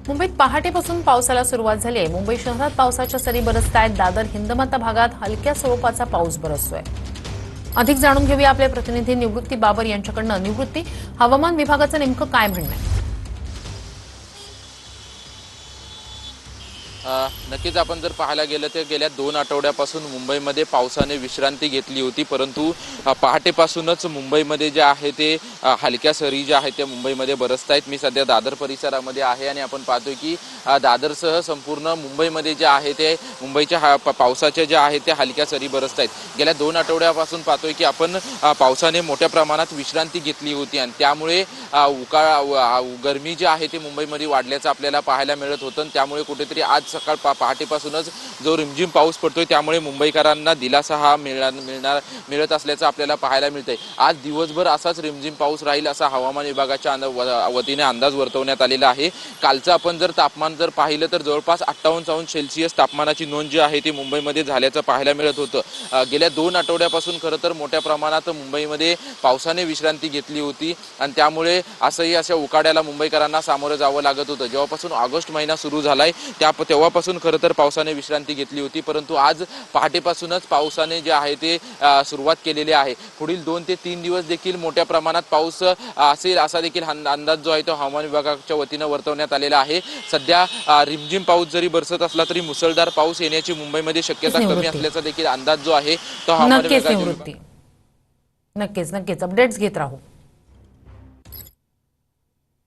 मुंबईत पहाटेपासून पावसाला सुरुवात झाली आहे। मुंबई शहरात पावसाच्या सरी बरसतायत। दादर हिंदमाता भागात हलक्या स्वरूपाचा पाऊस बरसतोय। अधिक जाणून घेऊया आपले प्रतिनिधी निवृत्ती बाबर यांच्याकडून। निवृत्ती, हवामान विभागाचं नेमकं काय म्हणणं आहे? नक्कीच आपण जर पाहायला गेलं तर गेल्या 2 आठवड्यापासून मुंबईमध्ये पावसाने विश्रांती घेतली होती, परंतु पहाटेपासूनच मुंबईमध्ये जे आहे ते हलक्या सरी ज्या आहेत त्या मुंबईमध्ये बरसत आहेत। मी सध्या दादर परिसरामध्ये आहे आणि आपण पाहतोय की दादरसह संपूर्ण मुंबईमध्ये जे आहे ते मुंबईच्या पावसाच्या ज्या आहेत त्या हलक्या सरी बरसत आहेत। गेल्या 2 आठवड्यापासून पाहतोय की आपण पावसाने मोठ्या प्रमाणात विश्रांती घेतली होती आणि त्यामुळे गरमी जी आहे ती मुंबईमध्ये वाढल्याचं आपल्याला पाहायला मिळत होतं। त्यामुळे कुठेतरी आज सकाळ पहाटेपासूनच जो रिमझिम पाऊस पडतोय त्यामुळे मुंबईकरांना दिलासा हा मिळत असल्याचं आपल्याला पाहायला मिळतंय। आज दिवसभर असाच रिमझिम पाऊस राहील असा हवामान विभागाच्या वतीने अंदाज वर्तवण्यात आलेला आहे। कालचं आपण जर तापमान जर पाहिलं तर जवळपास 58°C तापमानाची नोंद जी आहे ती मुंबईमध्ये झाल्याचं पाहायला मिळत होतं। गेल्या 2 आठवड्यापासून खरं तर मोठ्या प्रमाणात मुंबईमध्ये पावसाने विश्रांती घेतली होती आणि त्यामुळे अशा उकाड्याला मुंबईकरांना सामोरं जावं लागत होतं। जेव्हापासून ऑगस्ट महिना सुरू झालाय तेव्हापासून खरं तर पावसाने विश्रांती घेतली होती, परंतु आज पहाटेपासूनच पावसाने जे आहे ते सुरुवात केलेली आहे। पुढील 2 ते 3 दिवस देखील मोठ्या प्रमाणात पाऊस असेल असा देखील अंदाज जो आहे तो हवामान विभागाच्या वतीनं वर्तवण्यात आलेला आहे। सध्या रिमझिम पाऊस जरी बरसत असला तरी मुसळधार पाऊस येण्याची मुंबईमध्ये शक्यता कमी असल्याचा देखील अंदाज जो आहे तो हवामान विभागाच्या नक्कीच अपडेट्स घेत राहू।